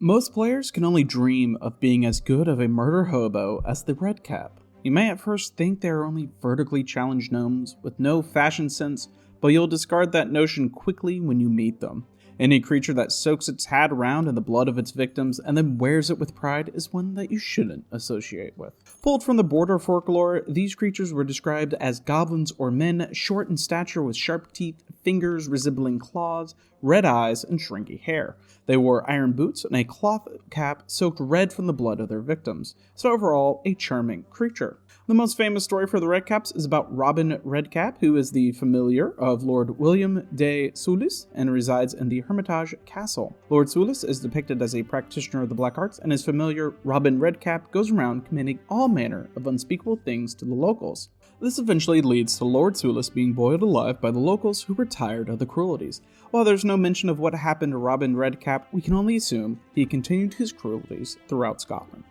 Most players can only dream of being as good of a murder hobo as the Redcap. You may at first think they are only vertically challenged gnomes with no fashion sense, but you'll discard that notion quickly when you meet them. Any creature that soaks its hat around in the blood of its victims and then wears it with pride is one that you shouldn't associate with. Pulled from the border folklore, these creatures were described as goblins or men, short in stature with sharp teeth, fingers resembling claws, red eyes, and shrinky hair. They wore iron boots and a cloth cap soaked red from the blood of their victims, so overall, a charming creature. The most famous story for the Redcaps is about Robin Redcap, who is the familiar of Lord William de Soulis and resides in the Hermitage Castle. Lord Soulis is depicted as a practitioner of the black arts, and his familiar, Robin Redcap, goes around committing all manner of unspeakable things to the locals. This eventually leads to Lord Soulis being boiled alive by the locals who were tired of the cruelties. While there's no mention of what happened to Robin Redcap, we can only assume he continued his cruelties throughout Scotland.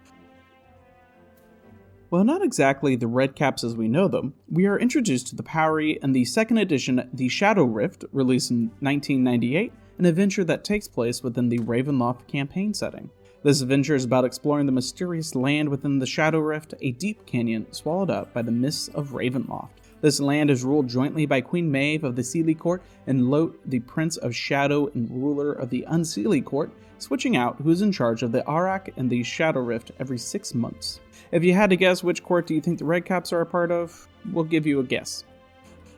While not exactly the Redcaps as we know them, we are introduced to the Powery in the second edition, The Shadow Rift, released in 1998, an adventure that takes place within the Ravenloft campaign setting. This adventure is about exploring the mysterious land within the Shadow Rift, a deep canyon swallowed up by the mists of Ravenloft. This land is ruled jointly by Queen Maeve of the Seelie Court and Lot, the Prince of Shadow and ruler of the Unseelie Court, switching out who is in charge of the Arak and the Shadow Rift every 6 months. If you had to guess which court do you think the Redcaps are a part of, we'll give you a guess.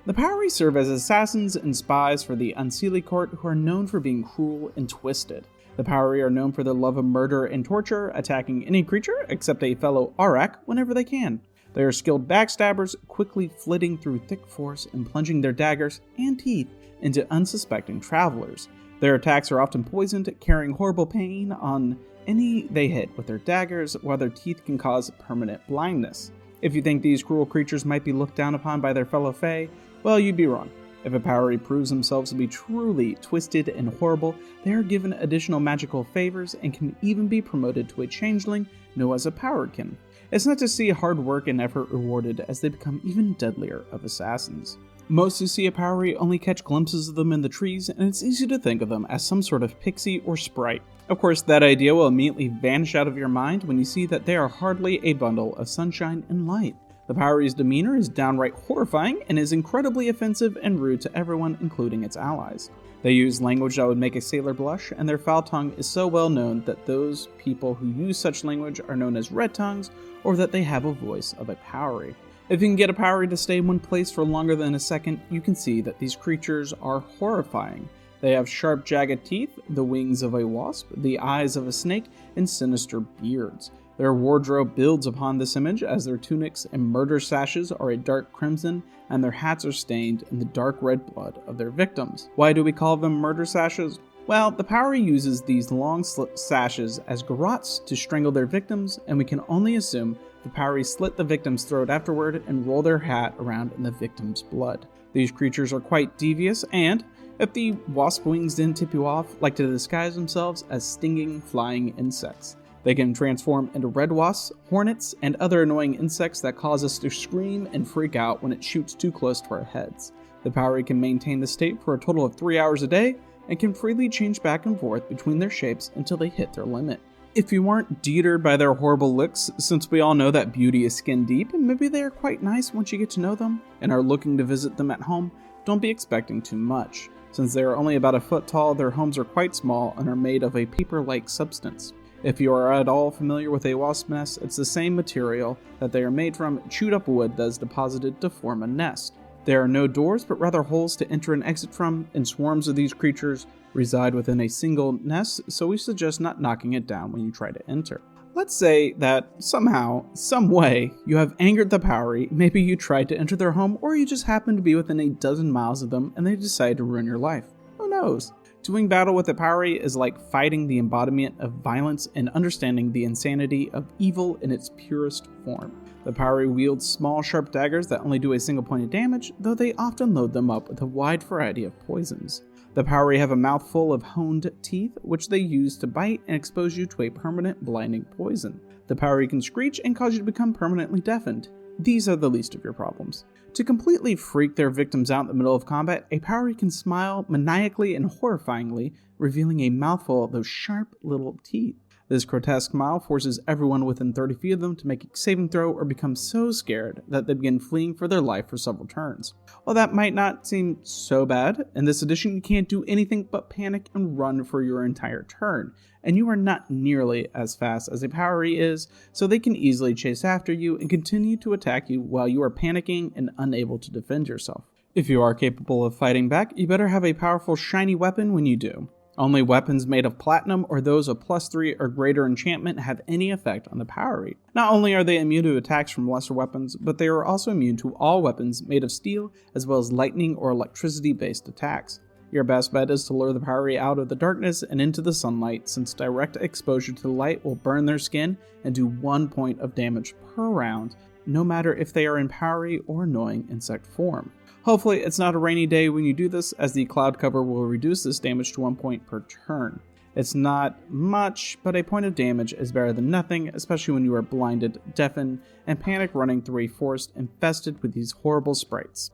The Powery serve as assassins and spies for the Unseelie Court, who are known for being cruel and twisted. The Powery are known for their love of murder and torture, attacking any creature except a fellow Arak whenever they can. They are skilled backstabbers, quickly flitting through thick forest and plunging their daggers and teeth into unsuspecting travelers. Their attacks are often poisoned, carrying horrible pain on any they hit with their daggers, while their teeth can cause permanent blindness. If you think these cruel creatures might be looked down upon by their fellow Fae, well, you'd be wrong. If a Powery proves themselves to be truly twisted and horrible, they are given additional magical favors and can even be promoted to a changeling known as a Powerkin. It's not to see hard work and effort rewarded as they become even deadlier of assassins. Most who see a Powery only catch glimpses of them in the trees, and it's easy to think of them as some sort of pixie or sprite. Of course, that idea will immediately vanish out of your mind when you see that they are hardly a bundle of sunshine and light. The Powery's demeanor is downright horrifying and is incredibly offensive and rude to everyone, including its allies. They use language that would make a sailor blush, and their foul tongue is so well known that those people who use such language are known as red tongues, or that they have a voice of a Powery. If you can get a Powery to stay in one place for longer than a second, you can see that these creatures are horrifying. They have sharp, jagged teeth, the wings of a wasp, the eyes of a snake, and sinister beards. Their wardrobe builds upon this image, as their tunics and murder sashes are a dark crimson, and their hats are stained in the dark red blood of their victims. Why do we call them murder sashes? Well, the Powery uses these long sashes as garrots to strangle their victims, and we can only assume the Powery slit the victim's throat afterward and roll their hat around in the victim's blood. These creatures are quite devious and, if the wasp wings didn't tip you off, like to disguise themselves as stinging, flying insects. They can transform into red wasps, hornets, and other annoying insects that cause us to scream and freak out when it shoots too close to our heads. The Powery can maintain this state for a total of 3 hours a day, and can freely change back and forth between their shapes until they hit their limit. If you aren't deterred by their horrible looks, since we all know that beauty is skin deep, and maybe they are quite nice once you get to know them, and are looking to visit them at home, don't be expecting too much. Since they are only about a foot tall, their homes are quite small and are made of a paper-like substance. If you are at all familiar with a wasp nest, it's the same material that they are made from, chewed up wood that is deposited to form a nest. There are no doors, but rather holes to enter and exit from, and swarms of these creatures reside within a single nest, so we suggest not knocking it down when you try to enter. Let's say that somehow, some way, you have angered the Powery, maybe you tried to enter their home, or you just happen to be within a dozen miles of them and they decide to ruin your life. Who knows? Doing battle with the Powery is like fighting the embodiment of violence and understanding the insanity of evil in its purest form. The Powery wields small, sharp daggers that only do a single point of damage, though they often load them up with a wide variety of poisons. The Powery have a mouthful of honed teeth, which they use to bite and expose you to a permanent blinding poison. The Powery can screech and cause you to become permanently deafened. these are the least of your problems. To completely freak their victims out in the middle of combat, a Powery can smile maniacally and horrifyingly, revealing a mouthful of those sharp little teeth. This grotesque smile forces everyone within 30 feet of them to make a saving throw or become so scared that they begin fleeing for their life for several turns. While that might not seem so bad, in this edition you can't do anything but panic and run for your entire turn, and you are not nearly as fast as a Powery is, so they can easily chase after you and continue to attack you while you are panicking and unable to defend yourself. If you are capable of fighting back, you better have a powerful shiny weapon when you do. Only weapons made of platinum or those of +3 or greater enchantment have any effect on the Powery. Not only are they immune to attacks from lesser weapons, but they are also immune to all weapons made of steel as well as lightning or electricity-based attacks. Your best bet is to lure the Powery out of the darkness and into the sunlight, since direct exposure to the light will burn their skin and do 1 point of damage per round, no matter if they are in Powery or annoying insect form. Hopefully it's not a rainy day when you do this, as the cloud cover will reduce this damage to 1 point per turn. It's not much, but a point of damage is better than nothing, especially when you are blinded, deafened, and panic running through a forest infested with these horrible sprites.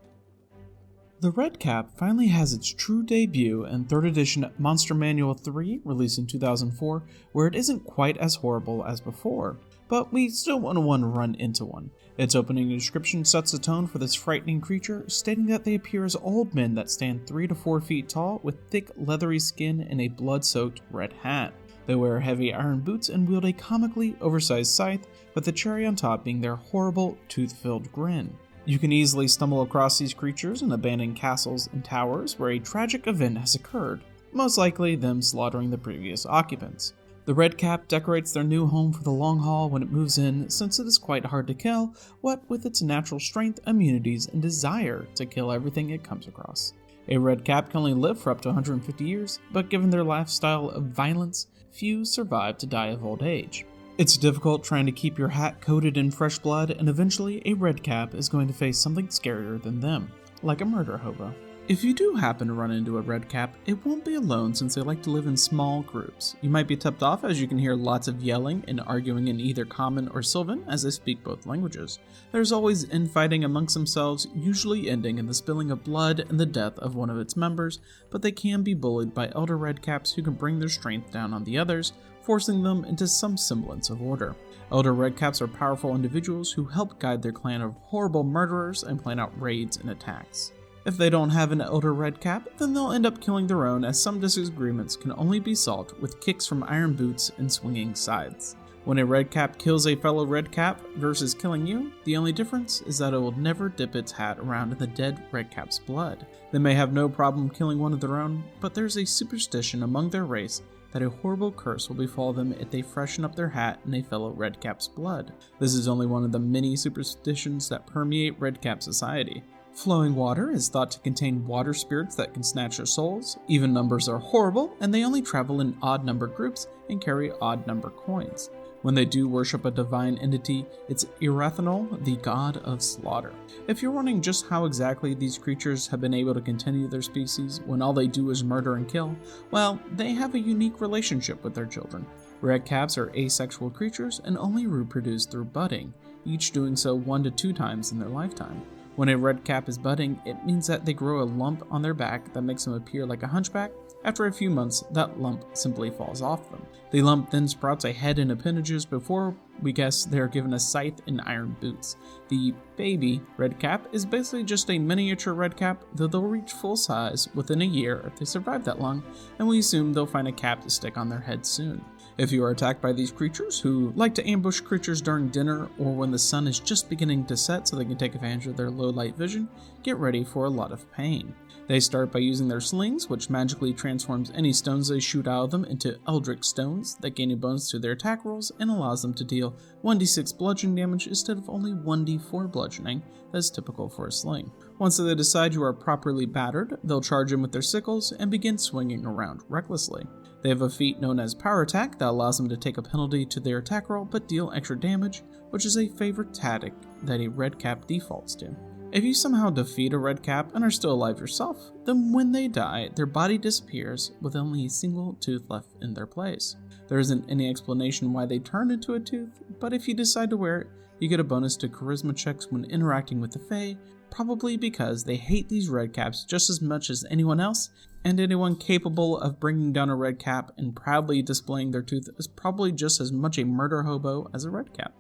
The Redcap finally has its true debut in 3rd edition Monster Manual 3, released in 2004, where it isn't quite as horrible as before, but we still wouldn't want to run into one. Its opening description sets the tone for this frightening creature, stating that they appear as old men that stand 3 to 4 feet tall with thick leathery skin and a blood-soaked red hat. They wear heavy iron boots and wield a comically oversized scythe, with the cherry on top being their horrible, tooth-filled grin. You can easily stumble across these creatures in abandoned castles and towers where a tragic event has occurred, most likely them slaughtering the previous occupants. The Redcap decorates their new home for the long haul when it moves in, since it is quite hard to kill, what with its natural strength, immunities, and desire to kill everything it comes across. A Redcap can only live for up to 150 years, but given their lifestyle of violence, few survive to die of old age. It's difficult trying to keep your hat coated in fresh blood, and eventually a Redcap is going to face something scarier than them, like a murder hobo. If you do happen to run into a Redcap, it won't be alone, since they like to live in small groups. You might be tipped off as you can hear lots of yelling and arguing in either Common or Sylvan, as they speak both languages. There's always infighting amongst themselves, usually ending in the spilling of blood and the death of one of its members, but they can be bullied by elder Redcaps who can bring their strength down on the others, forcing them into some semblance of order. Elder Redcaps are powerful individuals who help guide their clan of horrible murderers and plan out raids and attacks. If they don't have an Elder Redcap, then they'll end up killing their own, as some disagreements can only be solved with kicks from iron boots and swinging scythes. When a Redcap kills a fellow Redcap versus killing you, the only difference is that it will never dip its hat around in the dead Redcap's blood. They may have no problem killing one of their own, but there's a superstition among their race that a horrible curse will befall them if they freshen up their hat in a fellow Redcap's blood. This is only one of the many superstitions that permeate Redcap society. Flowing water is thought to contain water spirits that can snatch your souls. Even numbers are horrible, and they only travel in odd number groups and carry odd number coins. When they do worship a divine entity, it's Irathanol, the god of slaughter. If you're wondering just how exactly these creatures have been able to continue their species when all they do is murder and kill, well, they have a unique relationship with their children. Redcaps are asexual creatures and only reproduce through budding, each doing so 1 to 2 times in their lifetime. When a Redcap is budding, it means that they grow a lump on their back that makes them appear like a hunchback. After a few months, that lump simply falls off them. The lump then sprouts a head and appendages before we guess they are given a scythe and iron boots. The baby Redcap is basically just a miniature Redcap, though they'll reach full size within a year if they survive that long, and we assume they'll find a cap to stick on their head soon. If you are attacked by these creatures, who like to ambush creatures during dinner or when the sun is just beginning to set so they can take advantage of their low light vision, get ready for a lot of pain. They start by using their slings, which magically transforms any stones they shoot out of them into Eldritch stones that gain a bonus to their attack rolls and allows them to deal 1d6 bludgeoning damage instead of only 1d4 bludgeoning, as typical for a sling. Once they decide you are properly battered, they'll charge in with their sickles and begin swinging around recklessly. They have a feat known as Power Attack that allows them to take a penalty to their attack roll but deal extra damage, which is a favorite tactic that a Redcap defaults to. If you somehow defeat a Redcap and are still alive yourself, then when they die, their body disappears with only a single tooth left in their place. There isn't any explanation why they turned into a tooth, but if you decide to wear it, you get a bonus to charisma checks when interacting with the Fae, probably because they hate these redcaps just as much as anyone else, and anyone capable of bringing down a redcap and proudly displaying their tooth is probably just as much a murder hobo as a redcap.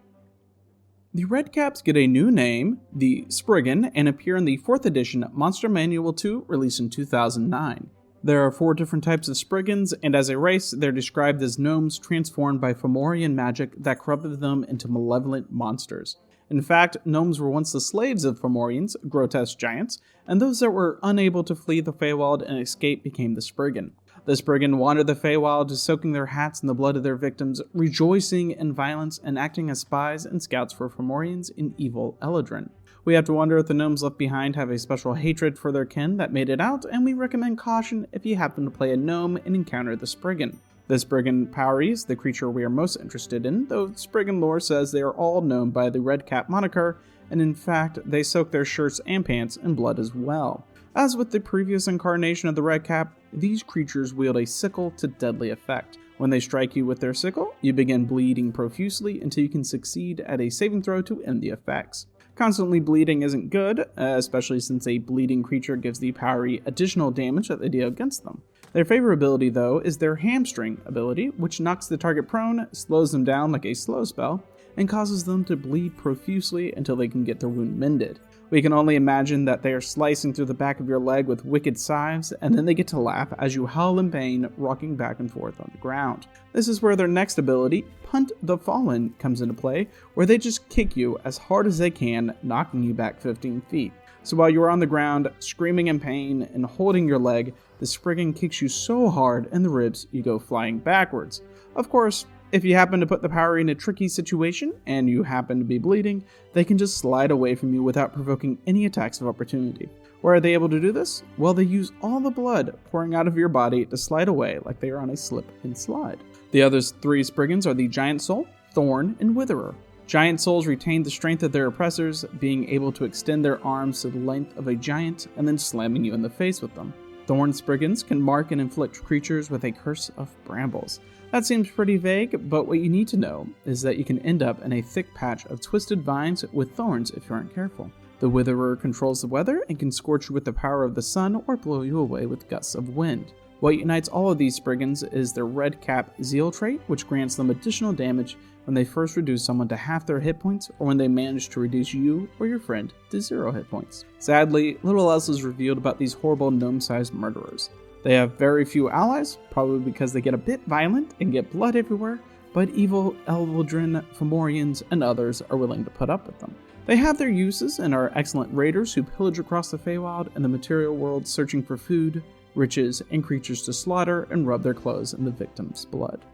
The redcaps get a new name, the Spriggan, and appear in the 4th edition Monster Manual 2, released in 2009. There are 4 different types of Spriggans, and as a race, they're described as gnomes transformed by Fomorian magic that corrupted them into malevolent monsters. In fact, gnomes were once the slaves of Fomorians, grotesque giants, and those that were unable to flee the Feywild and escape became the Spriggan. The Spriggan wandered the Feywild, soaking their hats in the blood of their victims, rejoicing in violence, and acting as spies and scouts for Fomorians in evil Eladrin. We have to wonder if the gnomes left behind have a special hatred for their kin that made it out, and we recommend caution if you happen to play a gnome and encounter the Spriggan. The Spriggan Powries, the creature we are most interested in, though Spriggan lore says they are all known by the Redcap moniker, and in fact, they soak their shirts and pants in blood as well. As with the previous incarnation of the Redcap, these creatures wield a sickle to deadly effect. When they strike you with their sickle, you begin bleeding profusely until you can succeed at a saving throw to end the effects. Constantly bleeding isn't good, especially since a bleeding creature gives the Powry additional damage that they deal against them. Their favorite ability, though, is their Hamstring ability, which knocks the target prone, slows them down like a slow spell, and causes them to bleed profusely until they can get their wound mended. We can only imagine that they are slicing through the back of your leg with wicked scythes, and then they get to laugh as you howl in pain, rocking back and forth on the ground. This is where their next ability, Punt the Fallen, comes into play, where they just kick you as hard as they can, knocking you back 15 feet. So while you are on the ground, screaming in pain and holding your leg, the Spriggan kicks you so hard in the ribs you go flying backwards. Of course, if you happen to put the Powry in a tricky situation, and you happen to be bleeding, they can just slide away from you without provoking any attacks of opportunity. Where are they able to do this? Well, they use all the blood pouring out of your body to slide away like they are on a slip and slide. The other 3 Spriggans are the Giant Soul, Thorn, and Witherer. Giant souls retain the strength of their oppressors, being able to extend their arms to the length of a giant and then slamming you in the face with them. Thorn Spriggans can mark and inflict creatures with a curse of brambles. That seems pretty vague, but what you need to know is that you can end up in a thick patch of twisted vines with thorns if you aren't careful. The Witherer controls the weather and can scorch you with the power of the sun or blow you away with gusts of wind. What unites all of these Spriggans is their Redcap Zeal trait, which grants them additional damage when they first reduce someone to half their hit points, or when they manage to reduce you or your friend to 0 hit points. Sadly, little else is revealed about these horrible gnome-sized murderers. They have very few allies, probably because they get a bit violent and get blood everywhere, but evil Eldrin, Fomorians, and others are willing to put up with them. They have their uses and are excellent raiders who pillage across the Feywild and the material world searching for food, riches, and creatures to slaughter and rub their clothes in the victim's blood.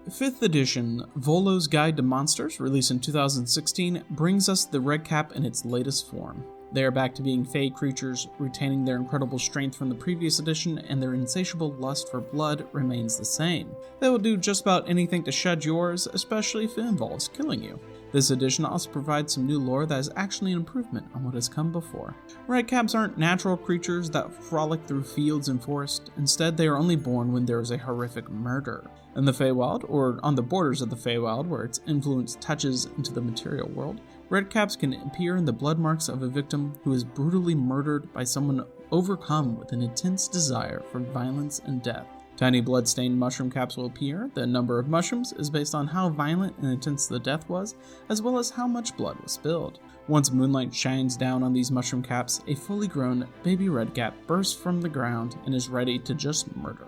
5th edition, Volo's Guide to Monsters, released in 2016, brings us the Redcap in its latest form. They are back to being Fey creatures, retaining their incredible strength from the previous edition, and their insatiable lust for blood remains the same. They will do just about anything to shed yours, especially if it involves killing you. This edition also provides some new lore that is actually an improvement on what has come before. Redcaps aren't natural creatures that frolic through fields and forests. Instead, they are only born when there is a horrific murder. In the Feywild, or on the borders of the Feywild where its influence touches into the material world, Redcaps can appear in the blood marks of a victim who is brutally murdered by someone overcome with an intense desire for violence and death. Tiny blood-stained mushroom caps will appear. The number of mushrooms is based on how violent and intense the death was, as well as how much blood was spilled. Once moonlight shines down on these mushroom caps, a fully grown baby redcap bursts from the ground and is ready to just murder.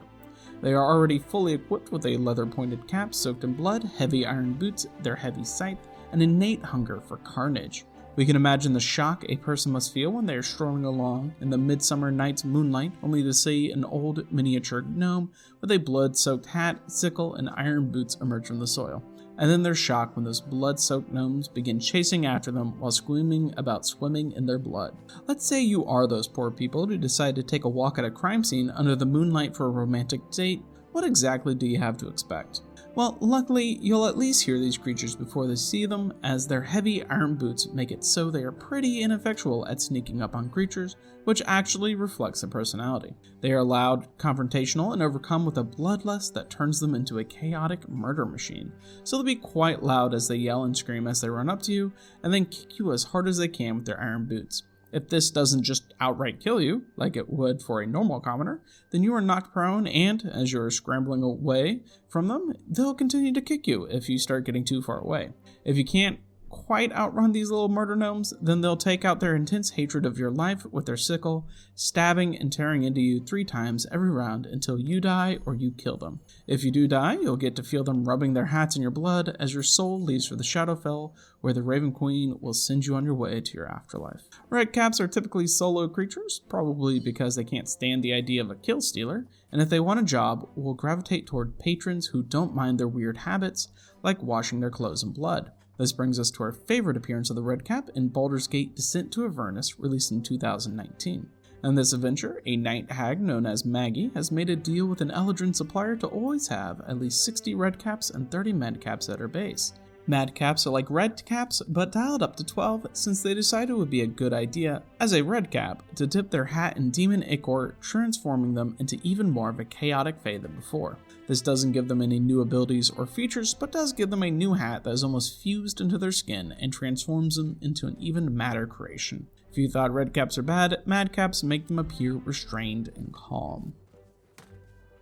They are already fully equipped with a leather-pointed cap soaked in blood, heavy iron boots, their heavy scythe, and innate hunger for carnage. We can imagine the shock a person must feel when they are strolling along in the midsummer night's moonlight, only to see an old miniature gnome with a blood-soaked hat, sickle, and iron boots emerge from the soil. And then their shock when those blood-soaked gnomes begin chasing after them while screaming about swimming in their blood. Let's say you are those poor people who decide to take a walk at a crime scene under the moonlight for a romantic date. What exactly do you have to expect? Well, luckily, you'll at least hear these creatures before they see them, as their heavy iron boots make it so they are pretty ineffectual at sneaking up on creatures, which actually reflects their personality. They are loud, confrontational, and overcome with a bloodlust that turns them into a chaotic murder machine, so they'll be quite loud as they yell and scream as they run up to you, and then kick you as hard as they can with their iron boots. If this doesn't just outright kill you, like it would for a normal commoner, then you are knocked prone, and as you're scrambling away from them, they'll continue to kick you if you start getting too far away. If you can't quite outrun these little murder gnomes, then they'll take out their intense hatred of your life with their sickle, stabbing and tearing into you 3 times every round until you die or you kill them. If you do die, you'll get to feel them rubbing their hats in your blood as your soul leaves for the Shadowfell, where the Raven Queen will send you on your way to your afterlife. Redcaps are typically solo creatures, probably because they can't stand the idea of a kill stealer, and if they want a job, will gravitate toward patrons who don't mind their weird habits, like washing their clothes in blood. This brings us to our favorite appearance of the Redcap in Baldur's Gate Descent to Avernus, released in 2019. In this adventure, a night hag known as Maggie has made a deal with an Eldrin supplier to always have at least 60 Redcaps and 30 Madcaps at her base. Madcaps are like Redcaps, but dialed up to 12 since they decided it would be a good idea, as a Redcap, to dip their hat in demon ichor, transforming them into even more of a chaotic fae than before. This doesn't give them any new abilities or features, but does give them a new hat that is almost fused into their skin and transforms them into an even madder creation. If you thought Redcaps are bad, Madcaps make them appear restrained and calm.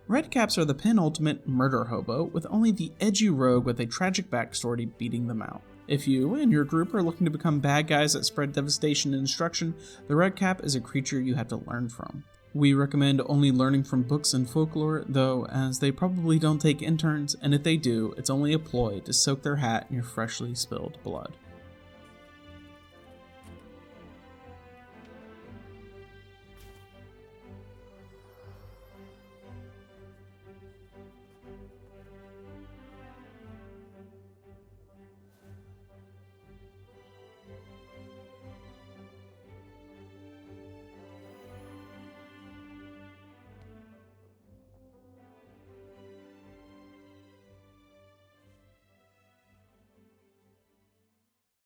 Redcaps are the penultimate murder hobo, with only the edgy rogue with a tragic backstory beating them out. If you and your group are looking to become bad guys that spread devastation and destruction, the Redcap is a creature you have to learn from. We recommend only learning from books and folklore, though, as they probably don't take interns, and if they do, it's only a ploy to soak their hat in your freshly spilled blood.